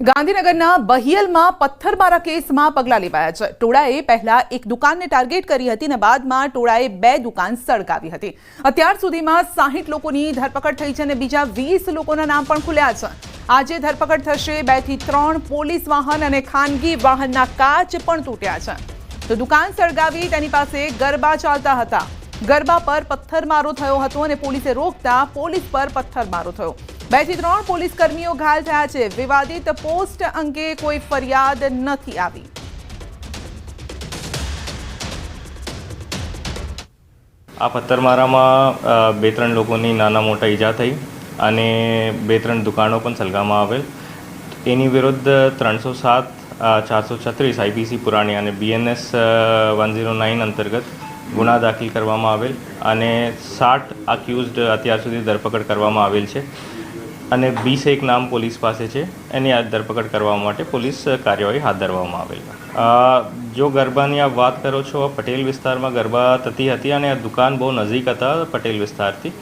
ગાંધીનગરના બહિયલમાં પથ્થરમારા કેસમાં પગલાં લેવાયા છે। ટોળાએ પહેલા એક દુકાનને ટાર્ગેટ કરી હતી અને બાદમાં ટોળાએ 2 દુકાન સળગાવી હતી। અત્યાર સુધીમાં 60 લોકોની ધરપકડ થઈ છે અને બીજા 20 લોકોના નામ પણ ખુલ્યા છે। આજે ધરપકડ થશે। 2 થી 3 પોલીસ વાહન અને ખાનગી વાહનના કાચ પણ તૂટ્યા છે। તો દુકાન સળગાવી તેની પાસે ગરબા ચાલતા હતા। ગરબા પર પથ્થરમારો થયો હતો અને પોલીસે રોકતા પોલીસ પર પથ્થરમારો થયો। 2 થી 3 પોલીસ કર્મીઓ ઘાયલ થયા છે। વિવાદિત પોસ્ટ અંગે કોઈ ફરિયાદ નથી આવી। આ પથ્થરમારામાં 2-3 લોકોની નાના મોટા ઈજા થઈ અને 2-3 દુકાનો પણ સળગાવવામાં આવેલ। એની વિરુદ્ધ 307 436 આઈપીસી પુરાણી અને બીએનએસ 109 અંતર્ગત ગુના દાખલ કરવામાં આવેલ અને 60 અક્યુઝડ અત્યાર સુધી ધરપકડ કરવામાં આવેલ છે અને 21 નામ પોલીસ પાસે છે। એની ધરપકડ કરવા માટે પોલીસ કાર્યવાહી હાથ ધરવામાં આવેલ। જો ગરબાની આપ વાત કરો છો, પટેલ વિસ્તારમાં ગરબા થતી હતી અને આ દુકાન બહુ નજીક હતા પટેલ વિસ્તારથી।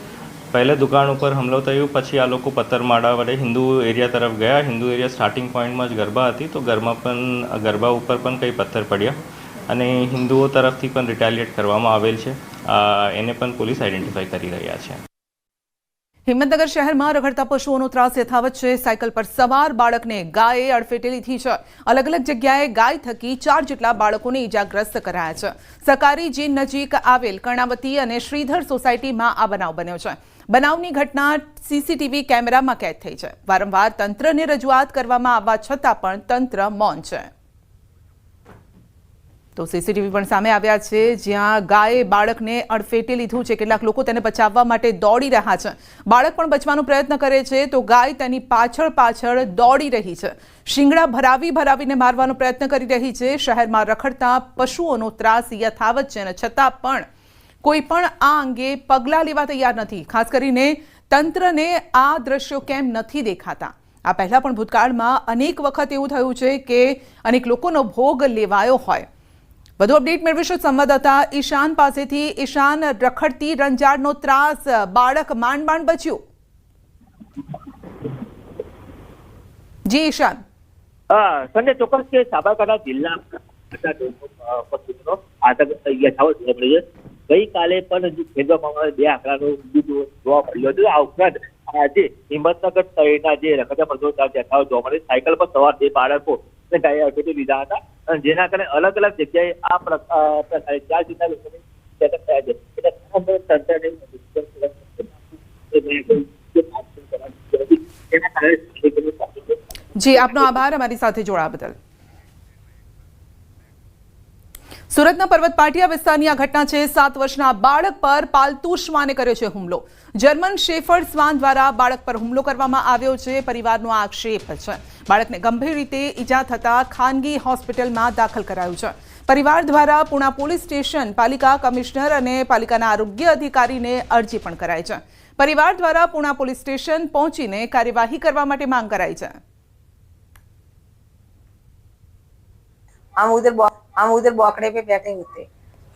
પહેલે દુકાન ઉપર હુમલો થયો, પછી આ લોકો પથ્થરમારા વડે હિન્દુ એરિયા તરફ ગયા। હિન્દુ એરિયા સ્ટાર્ટિંગ પોઈન્ટમાં જ ગરબા હતી તો ગરબા ઉપર પણ કંઈ પથ્થર પડ્યા અને હિન્દુઓ તરફથી પણ રિટાલિએટ કરવામાં આવેલ છે। એને પણ પોલીસ આઈડેન્ટિફાઈ કરી રહ્યા છે। હિંમતનગર શહેરમાં રખડતા પશુઓનો ત્રાસ યથાવત છે। સાયકલ પર સવાર બાળકને ગાયે અડફેટે લીધી છે। અલગ અલગ જગ્યાએ ગાય થકી 4 જેટલા બાળકોને ઈજાગ્રસ્ત કરાયા છે। સકારી જીન નજીક આવેલ કર્ણાવતી અને શ્રીધર સોસાયટીમાં આ બનાવ બન્યો છે। બનાવની ઘટના સીસીટીવી કેમેરામાં કેદ થઈ છે। વારંવાર તંત્રને રજૂઆત કરવામાં આવવા છતાં પણ તંત્ર મૌન છે। તો સીસીટીવી પણ સામે આવ્યા છે જ્યાં ગાયે બાળકને અડફેટે લીધું છે। કેટલાક લોકો તેને બચાવવા માટે દોડી રહ્યા છે। બાળક પણ બચવાનો પ્રયત્ન કરે છે તો ગાય તેની પાછળ દોડી રહી છે। શિંગડા ભરાવીને મારવાનો પ્રયત્ન કરી રહી છે। શહેરમાં રખડતા પશુઓનો ત્રાસ યથાવત છે અને છતાં પણ કોઈ પણ આ અંગે પગલાં લેવા તૈયાર નથી। ખાસ કરીને તંત્રને આ દ્રશ્યો કેમ નથી દેખાતા? આ પહેલા પણ ભૂતકાળમાં અનેક વખત એવું થયું છે કે અનેક લોકોનો ભોગ લેવાયો હોય। વધુ અપડેટ મેળવીશું સંવાદદાતા ઈશાન પાસેથી। ઈશાન, રખડતી રંજાડનો ત્રાસ, બાળક માંડ બચ્યું। જી ઈશાન। સંજય, ચોક્કસ કે સાબરકાંઠા જિલ્લામાં આતંક યથાવત જોવા મળ્યો છે। ગઈકાલે પણ ખેડવામાં 2 આંકડાનો જોવા મળ્યો હતો। આ ઉપરાંત આજે હિંમતનગર શહેરના જે રખડતા પશુઓ યથાવત જોવા મળે। સાયકલ પર સવાર 2 બાળકો ગાયે અડફેટે લીધા હતા અને જેના કારણે અલગ અલગ જગ્યાએ આ પ્રકારે 4 જેટલા લોકોને સેટઅપ થયા છે। જી, આપનો આભાર અમારી સાથે જોડાવા બદલ। સુરતના પર્વત પાટિયા વિસ્તારની આ ઘટના છે। 7 વર્ષના બાળક પર પાલતુ શ્વાને કર્યો છે હુમલો। જર્મન શેફર્ડ શ્વાન દ્વારા બાળક પર હુમલો કરવામાં આવ્યો છે। પરિવારનો આક્ષેપ છે બાળકને ગંભીર રીતે ઈજા થતા ખાનગી હોસ્પિટલમાં દાખલ કરાયું છે। પરિવાર દ્વારા પુણા પોલીસ સ્ટેશન, પાલિકા કમિશનર અને પાલિકાના આરોગ્ય અધિકારીને અરજી પણ કરાઈ છે। પરિવાર દ્વારા પુણા પોલીસ સ્ટેશન પહોંચીને કાર્યવાહી કરવા માટે માંગ કરાઈ છે। हम उधर बौखड़े पे बैठे हुए थे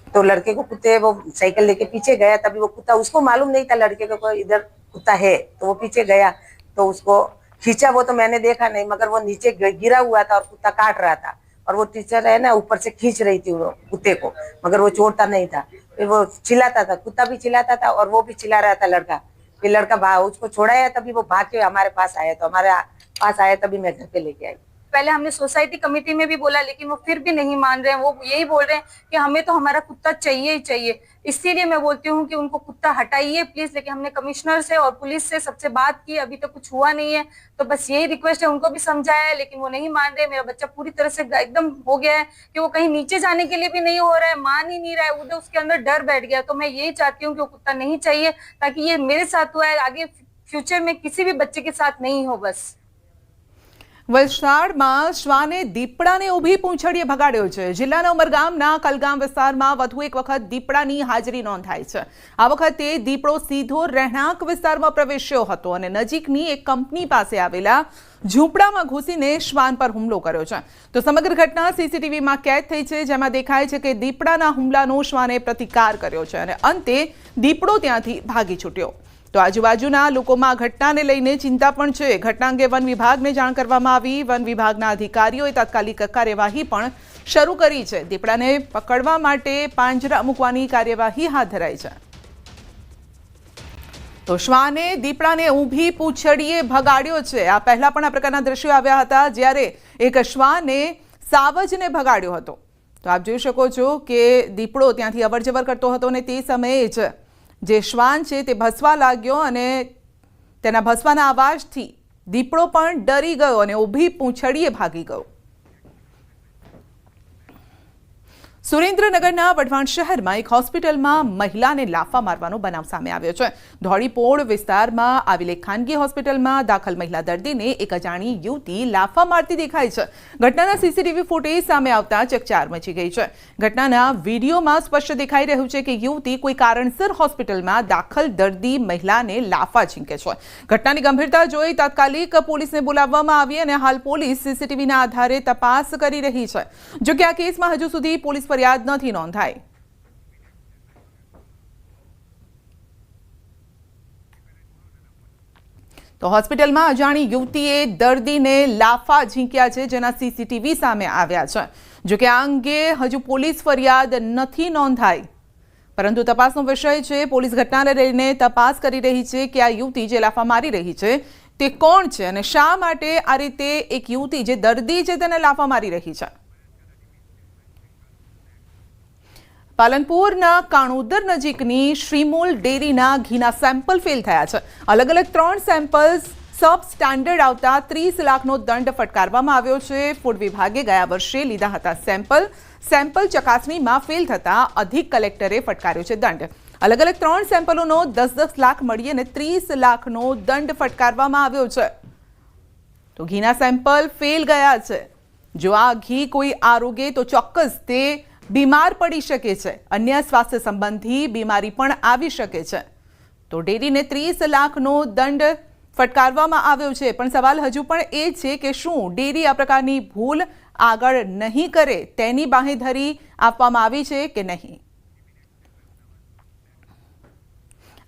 तो लड़के को कुत्ते वो साइकिल लेके पीछे गया। तभी वो कुत्ता, उसको मालूम नहीं था लड़के को इधर कुत्ता है, तो वो पीछे गया तो उसको खींचा। वो तो मैंने देखा नहीं, मगर वो नीचे गिरा हुआ था और कुत्ता काट रहा था और वो टीचर है ना ऊपर से खींच रही थी वो कुत्ते को, मगर वो छोड़ता नहीं था। फिर वो चिल्लाता था, कुत्ता भी चिल्लाता था और वो भी चिल्ला रहा था लड़का। फिर लड़का उसको छोड़ाया, तभी वो भाग के हमारे पास आया। तो हमारे पास आया तभी मैं घर पे लेके आई। पहले हमने सोसाइटी कमेटी में भी बोला लेकिन वो फिर भी नहीं मान रहे हैं। वो यही बोल रहे हैं कि हमें तो हमारा कुत्ता चाहिए ही चाहिए। इसीलिए मैं बोलती हूँ कि उनको कुत्ता हटाइए प्लीज। लेकिन हमने कमिश्नर से और पुलिस से सबसे बात की, अभी तक कुछ हुआ नहीं है। तो बस यही रिक्वेस्ट है, उनको भी समझाया है लेकिन वो नहीं मान रहे। मेरा बच्चा पूरी तरह से एकदम हो गया है कि वो कहीं नीचे जाने के लिए भी नहीं हो रहा है, मान ही नहीं रहा है। उधर उसके अंदर डर बैठ गया। तो मैं यही चाहती हूँ कि वो कुत्ता नहीं चाहिए, ताकि ये मेरे साथ हुआ है आगे फ्यूचर में किसी भी बच्चे के साथ नहीं हो। बस વલસાડમાં શ્વાને દીપડાને ઊભી પૂંછડીએ ભગાડ્યો છે। જિલ્લાના ઉમરગામના કલગામ વિસ્તારમાં વધુ એક વખત દીપડાની હાજરી નોંધાઈ છે। આ વખતે દીપડો સીધો રહેણાંક વિસ્તારમાં પ્રવેશ્યો હતો અને નજીકની એક કંપની પાસે આવેલા ઝૂંપડામાં ઘૂસીને શ્વાન પર હુમલો કર્યો છે। તો સમગ્ર ઘટના સીસીટીવીમાં કેદ થઈ છે, જેમાં દેખાય છે કે દીપડાના હુમલાનો શ્વાને પ્રતિકાર કર્યો છે અને અંતે દીપડો ત્યાંથી ભાગી છૂટ્યો। તો તો આજુબાજુના લોકોમાં ઘટનાને લઈને ચિંતા પણ છે. ઘટના અંગે વન વિભાગને જાણ કરવામાં આવી. વન વિભાગના અધિકારીઓએ તાત્કાલિક કાર્યવાહી પણ શરૂ કરી છે. દીપડાને પકડવા માટે પાંજરા મૂકવાની કાર્યવાહી હાથ ધરાઈ છે. તો શ્વાને દીપડાને ઊભી પૂંછડીએ ભગાડ્યો છે. આ પહેલા પણ આ પ્રકારના દ્રશ્યો આવ્યા હતા, જ્યારે એક શ્વાને સાવજને ભગાડ્યો હતો. તો આપ જોઈ શકો છો કે દીપડો ત્યાંથી અવરજવર કરતો હતો અને તે સમયે જ જે શ્વાન છે તે ભસવા લાગ્યો અને તેના ભસવાના અવાજથી દીપડો પણ ડરી ગયો અને ઊભી પૂંછડીએ ભાગી ગયો. સુરેન્દ્રનગરના વઢવાણ શહેરમાં એક હોસ્પિટલમાં મહિલાને લાફા મારવાનો બનાવ સામે આવ્યો છે. ધોળીપોળ વિસ્તારમાં આવેલી ખાનગી હોસ્પિટલમાં દાખલ મહિલા દર્દીને એક અજાણી યુવતી લાફા મારતી દેખાય છે. ઘટનાના સીસીટીવી ફૂટેજ સામે આવતા ચકચાર મચી ગઈ છે. ઘટનાના વિડીયોમાં સ્પષ્ટ દેખાઈ રહ્યું છે કે યુવતી કોઈ કારણસર હોસ્પિટલમાં દાખલ દર્દી મહિલાને લાફા ઝીંકે છે. ઘટનાની ગંભીરતા જોઈ તાત્કાલિક પોલીસને બોલાવવામાં આવી અને હાલ પોલીસ સીસીટીવીના આધારે તપાસ કરી રહી છે. જો કે આ કેસમાં હજુ સુધી પોલીસ ફરિયાદ નથી નોંધાઈ. તો હોસ્પિટલમાં અજાણી યુવતીએ દર્દીને લાફા ઝીંક્યા છે, જેના સીસીટીવી સામે આવ્યા છે. જો કે આ અંગે હજુ પોલીસ ફરિયાદ નથી નોંધાઈ, પરંતુ તપાસનો વિષય છે. પોલીસ ઘટનાને લઈને તપાસ કરી રહી છે કે આ યુવતી જે લાફા મારી રહી છે તે કોણ છે અને શા માટે આ રીતે એક યુવતી જે દર્દી છે તેને લાફા મારી રહી છે. પાલનપુરના કાણોદર નજીકની શ્રીમૂલ ડેરીના ઘીના સેમ્પલ ફેલ થયા છે. અલગ અલગ 3 સેમ્પલ્સ સબ સ્ટાન્ડર્ડ આવતા 30 લાખનો દંડ ફટકારવામાં આવ્યો છે. ફૂડ વિભાગે ગયા વર્ષે લીધા હતા સેમ્પલ ચકાસણીમાં ફેલ થતા અધિક કલેક્ટરે ફટકાર્યો છે દંડ. અલગ અલગ 3 સેમ્પલોનો 10-10 લાખ મળી અને 30 લાખનો દંડ ફટકારવામાં આવ્યો છે. તો ઘીના સેમ્પલ ફેલ ગયા છે. જો આ ઘી કોઈ આરોગે તો ચોક્કસ તે બીમાર પડી શકે છે. અન્ય સ્વાસ્થ્ય સંબંધી બીમારી પણ આવી શકે છે. તો ડેરીને 30 લાખનો દંડ ફટકારવામાં આવ્યો છે. પણ સવાલ હજુ પણ એ છે કે શું ડેરી આ પ્રકારની ભૂલ આગળ નહીં કરે તેની બાંહેધરી આપવામાં આવી છે કે નહીં.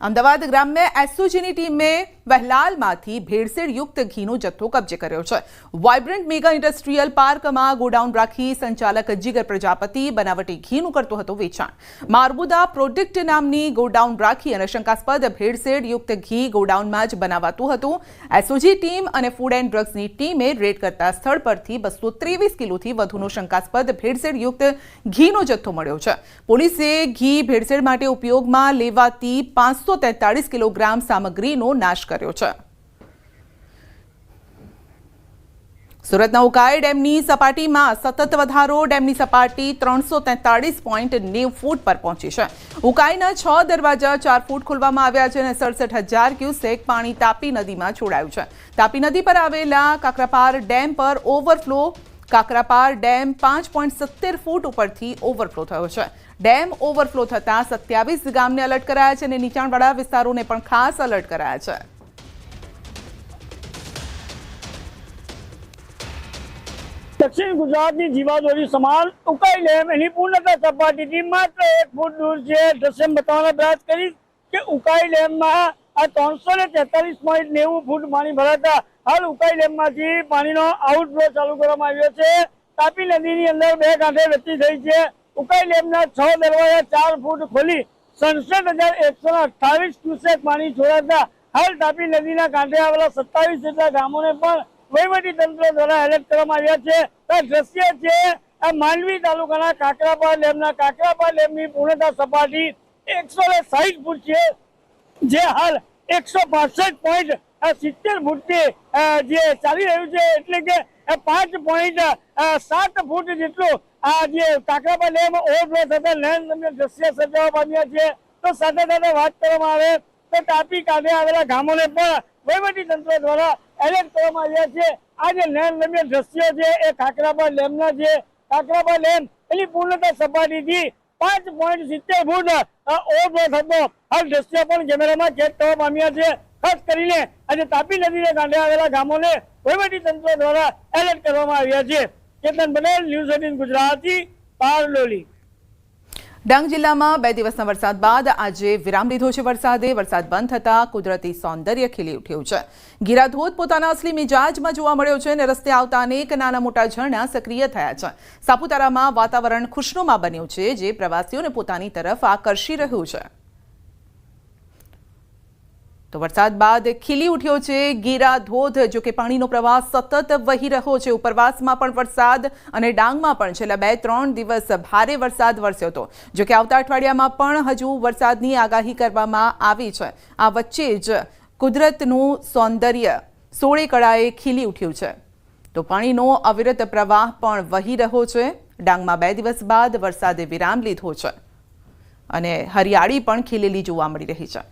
અમદાવાદ ગ્રામ્ય એસઓજીની ટીમે વહેલાલમાંથી ભેળસેળ યુક્ત ઘીનો જથ્થો કબજે કર્યો છે. વાઇબ્રન્ટ મેગા ઇન્ડસ્ટ્રીયલ પાર્કમાં ગોડાઉન રાખી સંચાલક જીગર પ્રજાપતિ બનાવટી ઘીનું કરતો હતો વેચાણ. માર્બુદા પ્રોડક્ટ નામની ગોડાઉન રાખી અને શંકાસ્પદ ભેળસેળ યુક્ત ઘી ગોડાઉનમાં જ બનાવાતું હતું. એસઓજી ટીમ અને ફૂડ એન્ડ ડ્રગ્સની ટીમે રેડ કરતા સ્થળ પરથી 223 કિલોથી વધુનો શંકાસ્પદ ભેળસેળ યુક્ત ઘીનો જથ્થો મળ્યો છે. પોલીસે ઘી ભેળસેળ માટે ઉપયોગમાં લેવાતી 543 કિલોગ્રામ સામગ્રીનો નાશ કર્યો છે. સુરતના ઉકાઈ ડેમની સપાટીમાં સતત વધારો. ડેમની સપાટી 343.90 ફૂટ પર પહોંચી છે. ઉકાઈના 6 દરવાજા 4 ફૂટ ખોલવામાં આવ્યા છે અને 67,000 ક્યુસેક પાણી તાપી નદીમાં છોડાયું છે. તાપી નદી પર આવેલા કાકરાપાર ડેમ પર ઓવરફ્લો. કાકરાપાર ડેમ 5.70 ફૂટ ઉપરથી ઓવરફ્લો થયો છે. ડેમ ઓવરફ્લો થતાં 27 ગામને એલર્ટ કરાયા છે અને નીચાણવાળા વિસ્તારોને પણ ખાસ એલર્ટ કરાયા છે. દક્ષિણ ગુજરાતની જીવાદોરી સમાન ઉકાઈ ડેમ એની પૂર્ણતા સપાટીથી માત્ર 1 ફૂટ દૂર છે. દ્રશ્ય બતાવવાનો પ્રયાસ કરીશ કે ઉકાઈ ડેમમાં આ 343.90 ફૂટ પાણી ભરાતા હાલ ઉકાઈ ડેમમાંથી પાણીનો આઉટફ્લો ચાલુ કરવામાં આવ્યો છે. તાપી નદીની અંદર 2 કાંઠે વચ્ચી થઈ છે. ઉકાઈ ડેમના 6 દરવાજા 4 ફૂટ ખોલી 67,128 ક્યુસેક પાણી છોડાતા હાલ તાપી નદીના કાંઠે આવેલા 27 જેટલા ગામોને પણ વહીવટી તંત્ર દ્વારા એલર્ટ કરવામાં આવ્યા છે. આ દ્રશ્ય છે આ માંડવી તાલુકાના કાકરાપાર ડેમના. કાકરાપાર ડેમની પૂર્ણતા સપાટી 160 ફૂટ છે, જે હાલ 165.70 ફૂટથી જે ચાલી રહ્યું છે. એટલે કે 5.7 ફૂટ જેટલું આ જે કાકરાપાર ડેમ ઓવરફ્લો થતા નયનરમ્ય દ્રશ્ય સર્જાવા પામ્યા છે. તો સાથે સાથે વાત કરવામાં આવે તો તાપી કાંઠે આવેલા ગામોને પણ વહીવટી તંત્ર દ્વારા એલર્ટ કરવામાં આવ્યા છે. આ જે નયનરમ્ય દ્રશ્યો છે એ કાકરાપાર ડેમના છે. કાકરાપાર ડેમ એની પૂર્ણતા સપાટીથી 5.70 ફૂટ ઓવરફ્લો થતો હાલ દ્રશ્યો પણ કેમેરામાં કેદ થવા પામ્યા છે. ખાસ કરીને આજે તાપી નદીને કાંઠે આવેલા ગામોને વહીવટી તંત્ર દ્વારા એલર્ટ કરવામાં આવ્યા છે. કેતન પટેલ, ન્યૂઝ 18 ગુજરાતી, બારડોલી. ડાંગ જિલ્લામાં 2 દિવસના વરસાદ બાદ આજે વિરામ લીધો છે વરસાદ બંધ થતાં કુદરતી સૌંદર્ય ખીલી ઉઠ્યું છે. ગીરાધોધ પોતાના અસલી મિજાજમાં જોવા મળ્યો છે અને રસ્તે આવતા અનેક નાના મોટા ઝરણા સક્રિય થયા છે. સાપુતારામાં વાતાવરણ ખુશનુમા બન્યું છે, જે પ્રવાસીઓને પોતાની તરફ આકર્ષી રહ્યું છે. તો વરસાદ બાદ ખીલી ઉઠ્યો છે ગીરાધોધ. જો કે પાણીનો પ્રવાહ સતત વહી રહ્યો છે. ઉપરવાસમાં પણ વરસાદ અને ડાંગમાં પણ છેલ્લા 2-3 દિવસ ભારે વરસાદ વરસ્યો હતો. જો કે આવતા અઠવાડિયામાં પણ હજુ વરસાદની આગાહી કરવામાં આવી છે. આ વચ્ચે જ કુદરતનું સૌંદર્ય સોળે કળાએ ખીલી ઉઠ્યું છે. તો પાણીનો અવિરત પ્રવાહ પણ વહી રહ્યો છે. ડાંગમાં 2 દિવસ બાદ વરસાદે વિરામ લીધો છે અને હરિયાળી પણ ખીલેલી જોવા મળી રહી છે.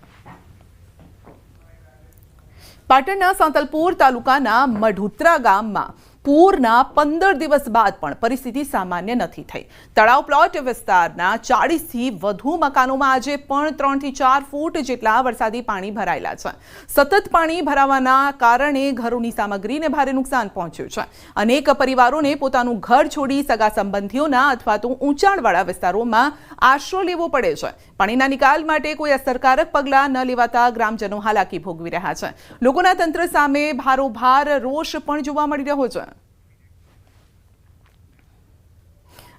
પાટણના સાંતલપુર તાલુકાના મઢુત્રા ગામમાં પૂરના 15 દિવસ બાદ પણ પરિસ્થિતિ સામાન્ય નથી થઈ. તળાવ પ્લોટ વિસ્તારના 40થી વધુ મકાનોમાં આજે પણ 3 થી 4 ફૂટ જેટલા વરસાદી પાણી ભરાયેલા છે. સતત પાણી ભરાવાના કારણે ઘરોની સામગ્રીને ભારે નુકસાન પહોંચ્યું છે. અનેક પરિવારોને પોતાનું ઘર છોડી સગા સંબંધીઓના અથવા તો ઊંચાણવાળા વિસ્તારોમાં આશરો લેવો પડે છે. પાણીના નિકાલ માટે કોઈ અસરકારક પગલાં ન લેવાતા ગ્રામજનો હાલાકી ભોગવી રહ્યા છે. લોકોના તંત્ર સામે ભારોભાર રોષ પણ જોવા મળી રહ્યો છે.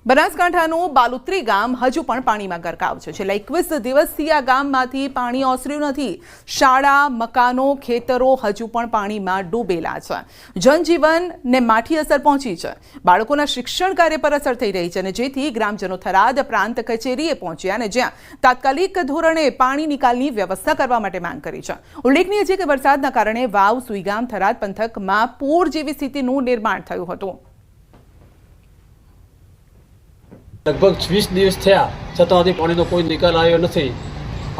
બનાસકાંઠાનું બાલુત્રી ગામ હજુ પણ પાણીમાં ગરકાવ છે. છેલ્લા 21 દિવસથી આ ગામમાંથી પાણી ઓસર્યું નથી. શાળા, મકાનો, ખેતરો હજુ પણ પાણીમાં ડૂબેલા છે. જનજીવનને માઠી અસર પહોંચી છે. બાળકોના શિક્ષણ કાર્ય પર અસર થઈ રહી છે અને જેથી ગ્રામજનો થરાદ પ્રાંત કચેરીએ પહોંચ્યા અને જ્યાં તાત્કાલિક ધોરણે પાણી નિકાલની વ્યવસ્થા કરવા માટે માંગ કરી છે. ઉલ્લેખનીય છે કે વરસાદના કારણે વાવ, સુઈગામ, થરાદ પંથકમાં પૂર જેવી સ્થિતિનું નિર્માણ થયું હતું. લગભગ 20 દિવસ થયા છતાં હજી પાણીનો કોઈ નિકાલ આવ્યો નથી.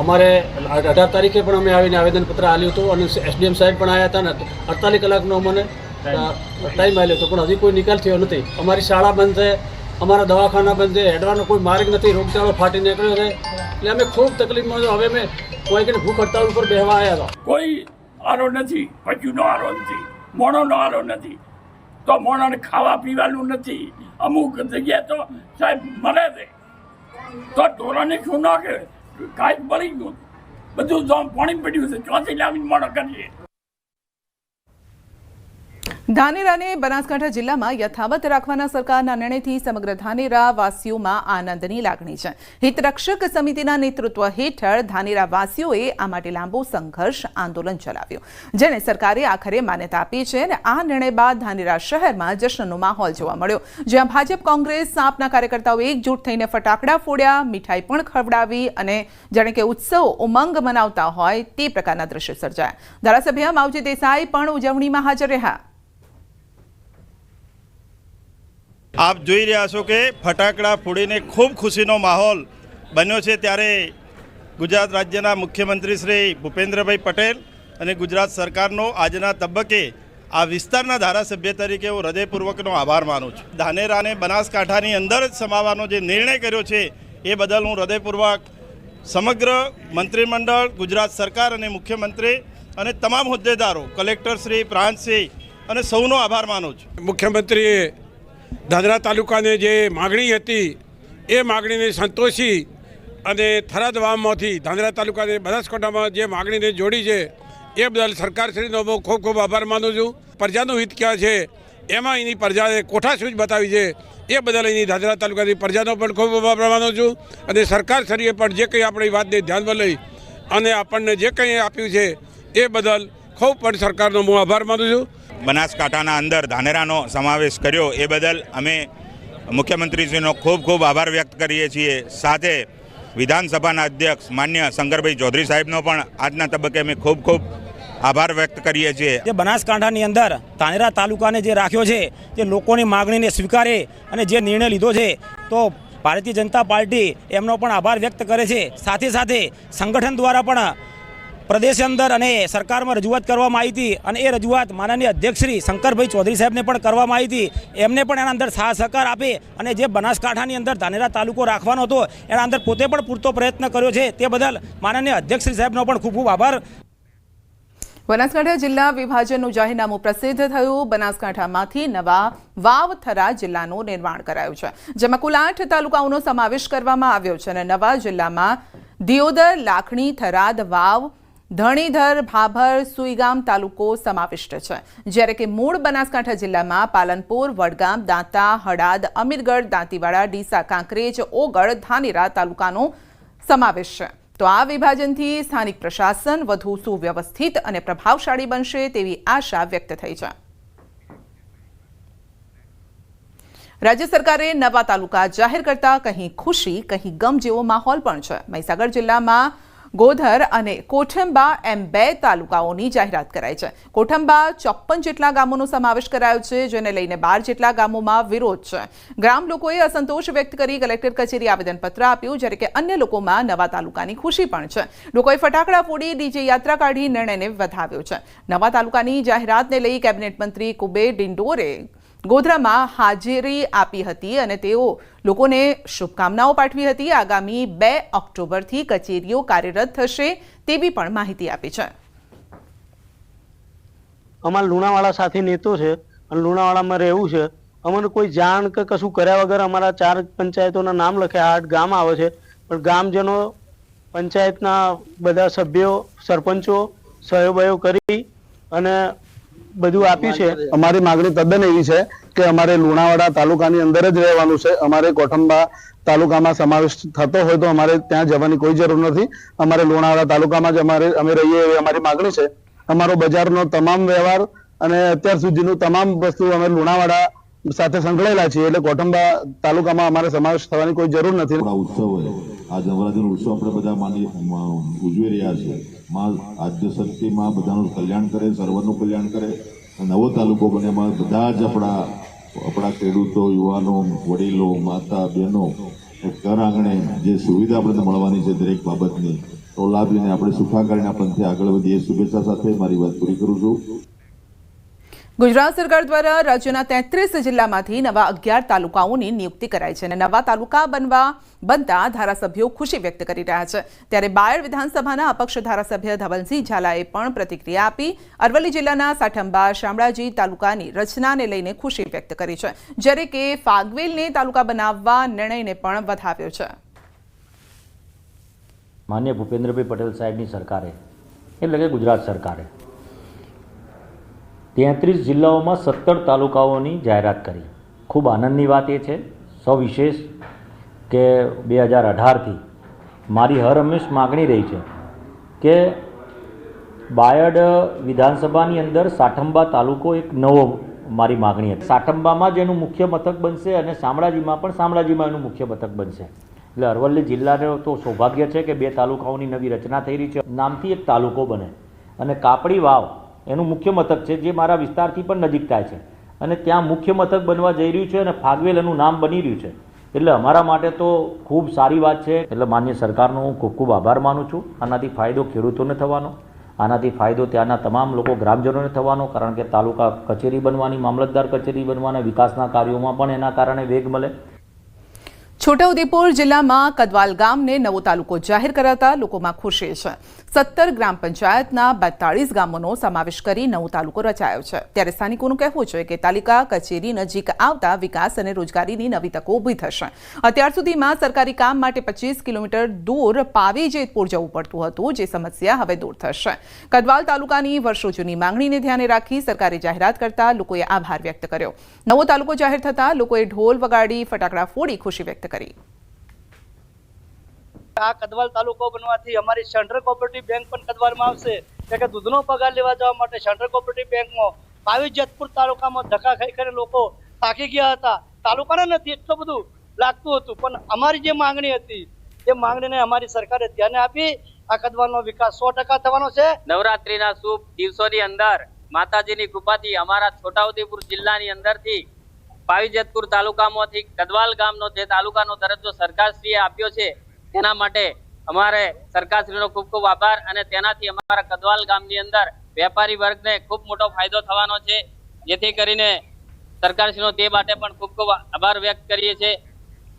અમારે 18 તારીખે પણ અમે આવીને આવેદનપત્ર આપ્યું હતું અને એસડીએમ સાહેબ પણ આવ્યા હતા ને 48 કલાકનો અમને ટાઈમ આવ્યો હતો, પણ હજી કોઈ નિકાલ થયો નથી. અમારી શાળા બંધ છે, અમારા દવાખાના બંધ છે, હેડવાનો કોઈ માર્ગ નથી, રોગચાળો ફાટી નીકળ્યો છે. એટલે અમે ખૂબ તકલીફમાં છો. હવે અમે કોઈ કે ભૂખ હડતાળ ઉપર બેસવા આવ્યા હતા. કોઈ આરો નથી, પશુનો આરો નથી, મોણોનો આરો નથી, તો મોણોને ખાવા પીવાનું નથી. અમુક જગ્યાએ તો સાહેબ મરે છે તો ઢોરાને શું નાખે, કાંઈ મરી ગયું, બધું પાણી પડ્યું છે, ચોથી લાવીને મોડો કરીએ. ધાનેરાને બનાસકાંઠા જિલ્લામાં યથાવત રાખવાના સરકારના નિર્ણયથી સમગ્ર ધાનેરા વાસીઓમાં આનંદની લાગણી છે. હિતરક્ષક સમિતિના નેતૃત્વ હેઠળ ધાનેરા વાસીઓએ આ માટે લાંબો સંઘર્ષ આંદોલન ચલાવ્યું, જેને સરકારે આખરે માન્યતા આપી છે. અને આ નિર્ણય બાદ ધાનેરા શહેરમાં જશ્નનો માહોલ જોવા મળ્યો, જ્યાં ભાજપ, કોંગ્રેસ, આપના કાર્યકર્તાઓ એકજૂટ થઈને ફટાકડા ફોડ્યા, મીઠાઈ પણ ખવડાવી અને જાણે કે ઉત્સવ ઉમંગ મનાવતા હોય તે પ્રકારના દ્રશ્ય સર્જાયા. ધારાસભ્ય માવજી દેસાઈ પણ ઉજવણીમાં હાજર રહ્યા. આપ જોઈ રહ્યા છો કે ફટાકડા ફોડીને ખૂબ ખુશીનો માહોલ બન્યો છે. ત્યારે ગુજરાત રાજ્યના મુખ્યમંત્રી શ્રી ભૂપેન્દ્રભાઈ પટેલ અને ગુજરાત સરકારનો આજના તબક્કે આ વિસ્તારના ધારાસભ્ય તરીકે હું હૃદયપૂર્વકનો આભાર માનું છું. ધાનેરાને બનાસકાંઠાની અંદર જ સમાવવાનો જે નિર્ણય કર્યો છે એ બદલ હું હૃદયપૂર્વક સમગ્ર મંત્રીમંડળ, ગુજરાત સરકાર અને મુખ્યમંત્રી અને તમામ હોદ્દેદારો, કલેક્ટરશ્રી, પ્રાંતશ્રી અને સૌનો આભાર માનું છું. મુખ્યમંત્રીએ ધાનેરા તાલુકાને જે માગણી હતી એ માગણીને સંતોષી અને થરાદ વાવમાંથી ધાનેરા તાલુકાને બનાસકાંઠામાં જે માગણીને જોડી છે એ બદલ સરકારશ્રીનો હું ખૂબ ખૂબ આભાર માનું છું. પ્રજાનું હિત ક્યાં છે એમાં એની પ્રજાએ કોઠાસૂઝ બતાવી છે એ બદલ એની ધાનેરા તાલુકાની પ્રજાનો પણ ખૂબ આભાર માનું છું. અને સરકારશ્રીએ પણ જે કંઈ આપણી વાતને ધ્યાનમાં લઈ અને આપણને જે કંઈ આપ્યું છે એ બદલ ખૂબ પણ સરકારનો હું આભાર માનું છું. બનાસકાંઠાના અંદર ધાનેરાનો સમાવેશ કર્યો એ બદલ અમે મુખ્યમંત્રીશ્રીનો ખૂબ ખૂબ આભાર વ્યક્ત કરીએ છીએ. સાથે વિધાનસભાના અધ્યક્ષ માન્ય શંકરભાઈ ચૌધરી સાહેબનો પણ આજના તબક્કે અમે ખૂબ ખૂબ આભાર વ્યક્ત કરીએ છીએ. જે બનાસકાંઠાની અંદર ધાનેરા તાલુકાને જે રાખ્યો છે, જે લોકોની માગણીને સ્વીકારે અને જે નિર્ણય લીધો છે, તો ભારતીય જનતા પાર્ટી એમનો પણ આભાર વ્યક્ત કરે છે. સાથે સાથે સંગઠન દ્વારા પણ પ્રદેશ અંદર અને સરકારમાં રજૂઆત કરવામાં આવી હતી અને એ રજૂઆત માનનીય અધ્યક્ષ શ્રી શંકરભાઈ ચૌધરી સાહેબને પણ કરવામાં આવી હતી. એમને પણ એના અંદર સાથ સહકાર આપે અને જે બનાસકાંઠાની અંદર ધાનેરા તાલુકો રાખવાનો હતો એના અંદર પોતે પણ પૂરતો પ્રયત્ન કર્યો છે. તે બદલ માનનીય અધ્યક્ષ શ્રી સાહેબનો પણ ખૂબ ખૂબ આભાર. બનાસકાંઠા જિલ્લા વિભાજનનું જાહેરનામું પ્રસિદ્ધ થયું. બનાસકાંઠામાંથી નવા વાવ-થરા જિલ્લાનું નિર્માણ કરાયું છે, જેમાં કુલ 8 તાલુકાઓનો સમાવેશ કરવામાં આવ્યો છે અને નવા જિલ્લામાં દિયોદર, લાખણી, થરાદ, વાવ, ધણીધર, ભાભર, સુઈગામ તાલુકો સમાવિષ્ટ છે, જ્યારે કે મૂળ બનાસકાંઠા જિલ્લામાં પાલનપુર, વડગામ, દાંતા, હડાદ, અમીરગઢ, દાંતીવાડા, ડીસા, કાંકરેજ, ઓગળ, ધાનેરા તાલુકાનો સમાવેશ છે. તો આ વિભાજનથી સ્થાનિક પ્રશાસન વધુ સુવ્યવસ્થિત અને પ્રભાવશાળી બનશે તેવી આશા વ્યક્ત થઈ છે. રાજ્ય સરકારે નવા તાલુકા જાહેર કરતા કહી ખુશી કહી ગમ જેવો માહોલ પણ છે. મહીસાગર જિલ્લામાં ગોધર અને કોઠંબા એમ 2 તાલુકાઓની જાહેરાત કરાઈ છે. કોઠંબા 54 જેટલા ગામોનો સમાવેશ કરાયો છે, જેને લઈને 12 જેટલા ગામોમાં વિરોધ છે. ગ્રામ લોકોએ અસંતોષ વ્યક્ત કરી કલેક્ટર કચેરી આવેદનપત્ર આપ્યું, જ્યારે કે અન્ય લોકોમાં નવા તાલુકાની ખુશી પણ છે. લોકોએ ફટાકડા ફોડી ડીજે યાત્રા કાઢી નિર્ણયને વધાવ્યો છે. નવા તાલુકાની જાહેરાતને લઈ કેબિનેટ મંત્રી કુબેર ડિંડોરે ગોધરામાં હાજરી આપી હતી અને તેઓ લોકોને શુભકામનાઓ પાઠવી હતી. આગામી 2 ઓક્ટોબરથી કચેરીઓ કાર્યરત થશે તેવી પણ માહિતી આપી છે. અમારા લુણાવાડા સાથે નેતો છે અને લુણાવાડામાં રહેવું છે. અમને કોઈ જાણ કે કશું કર્યા વગર અમારા 4 પંચાયતોના નામ લખ્યા, 8 ગામ આવે છે, પણ ગામજનો પંચાયતના બધા સભ્યો, સરપંચો સહયોગ કરી અને બધું આપ્યું છે. અમારી માંગણી તદ્દન એવી છે કે અમારે લુણાવાડા તાલુકાની અંદર જ રહેવાનું છે. અમારે કોઠંબા તાલુકામાં સમાવેશ થતો હોય તો અમારે ત્યાં જવાની કોઈ જરૂર નથી. અમારે લુણાવાડા તાલુકામાં જ અમે રહીએ એવી અમારી માંગણી છે. અમારો બજારનો તમામ વ્યવહાર અને અત્યાર સુધીનું તમામ વસ્તુ અમે લુણાવાડા સાથે સંકળાયેલા છીએ, એટલે કોઠંબા તાલુકામાં અમારે સમાવેશ થવાની કોઈ જરૂર નથી. ઉત્સવ હોય, આ નવરાત્રીનો ઉત્સવ આપણે બધા ઉજવી રહ્યા છે. માં આદ્ય શક્તિ માં બધાનું કલ્યાણ કરે, સર્વનું કલ્યાણ કરે. નવો તાલુકો બને એમાં બધા જ આપણા ખેડૂતો, યુવાનો, વડીલો, માતા, બહેનો ઘર આંગણે જે સુવિધા આપણને મળવાની છે દરેક બાબતની, તો લાભ લઈને આપણે સુખાકારીના પંથે આગળ વધીએ. શુભેચ્છા સાથે મારી વાત પૂરી કરું છું. ગુજરાત સરકાર દ્વારા રાજ્યના 33 જિલ્લામાંથી નવા 11 તાલુકાઓની નિયુક્તિ કરાઈ છે અને નવા તાલુકા બનતા ધારાસભ્યો ખુશી વ્યક્ત કરી રહ્યા છે. ત્યારે બાયડ વિધાનસભાના અપક્ષ ધારાસભ્ય ધવલસિંહ ઝાલાએ પણ પ્રતિક્રિયા આપી. અરવલ્લી જિલ્લાના સાઠંબા, શામળાજી તાલુકાની રચનાને લઈને ખુશી વ્યક્ત કરી છે, જ્યારે કે ફાગવેલને તાલુકા બનાવવા નિર્ણયને પણ વધાવ્યો છે. માન્ય ભૂપેન્દ્રભાઈ પટેલ સાહેબની સરકારે, એટલે કે ગુજરાત સરકારે 33 જિલ્લાઓમાં 17 તાલુકાઓની જાહેરાત કરી. ખૂબ આનંદની વાત એ છે સવિશેષ કે 2018થી મારી હર હંમેશ માગણી રહી છે કે બાયડ વિધાનસભાની અંદર સાઠંબા તાલુકો એક નવો મારી માગણી હતી. સાઠંબામાં જ એનું મુખ્ય મથક બનશે અને શામળાજીમાં પણ શામળાજીમાં એનું મુખ્ય મથક બનશે. એટલે અરવલ્લી જિલ્લાનો તો સૌભાગ્ય છે કે 2 તાલુકાઓની નવી રચના થઈ રહી છે. નામથી એક તાલુકો બને અને કાપડી વાવ એનું મુખ્ય મથક છે, જે મારા વિસ્તારથી પણ નજીક થાય છે અને ત્યાં મુખ્ય મથક બનવા જઈ રહ્યું છે અને ફાગવેલ એનું નામ બની રહ્યું છે. એટલે અમારા માટે તો ખૂબ સારી વાત છે. એટલે માન્ય સરકારનો હું ખૂબ ખૂબ આભાર માનું છું. આનાથી ફાયદો ખેડૂતોને થવાનો, આનાથી ફાયદો ત્યાંના તમામ લોકો ગ્રામજનોને થવાનો, કારણ કે તાલુકા કચેરી બનવાની, મામલતદાર કચેરી બનવાના વિકાસના કાર્યોમાં પણ એના કારણે વેગ મળે. છોટાઉદેપુર જિલ્લામાં કદવાલ ગામને નવો તાલુકો જાહેર કરાતા લોકોમાં ખુશી છે. 17 ગ્રામ પંચાયતના 42 ગામોનો સમાવેશ કરી નવો તાલુકો રચાયો છે. ત્યારે સ્થાનિકોનું કહેવું છે કે તાલુકા કચેરી નજીક આવતા વિકાસ અને રોજગારીની નવી તકો ઊભી થશે. અત્યાર સુધીમાં સરકારી કામ માટે 25 કિલોમીટર દૂર પાવી જેતપુર જવું પડતું હતું, જે સમસ્યા હવે દૂર થશે. કદવાલ તાલુકાની વર્ષો જૂની માંગણીને ધ્યાને રાખી સરકારે જાહેરાત કરતા લોકોએ આભાર વ્યક્ત કર્યો. નવો તાલુકો જાહેર થતા લોકોએ ઢોલ વગાડી, ફટાકડા ફોડી ખુશી વ્યક્ત કરી. આ કદવાલ તાલુકો બનવાથી અમારી સેન્ટ્રલ કોઓપરેટિવ બેંક પણ કદવાલમાં આવશે. એટલે કે દૂધનો પગાર લેવા જવા માટે સેન્ટ્રલ કોઓપરેટિવ બેંકમાં પાવી જેતપુર તાલુકામાં ધક્કા ખાઈ ખાઈને લોકો થાકી ગયા હતા. તાલુકાના નથી એટલું બધું લાગતું હતું, પણ અમારી જે માંગણી હતી એ માંગણીને અમારી સરકારે ધ્યાને આપી. આ કદવાલનો વિકાસ 100% થવાનો છે. નવરાત્રીના શુભ દિવસોની અંદર માતાજીની કૃપાથી અમારા છોટાઉદેપુર જિલ્લાની અંદરથી પાવી જેતપુર તાલુકામાંથી કદવાલ ગામનો જે તાલુકાનો દરજ્જો સરકારશ્રીએ આપ્યો છે, તેના માટે અમારે સરકારશ્રીનો ખૂબ ખૂબ આભાર. અને તેનાથી અમારા કદવાલ ગામની અંદર વેપારી વર્ગને ખૂબ મોટો ફાયદો થવાનો છે, જેથી કરીને સરકારશ્રીનો તે માટે પણ ખૂબ ખૂબ આભાર વ્યક્ત કરીએ છીએ.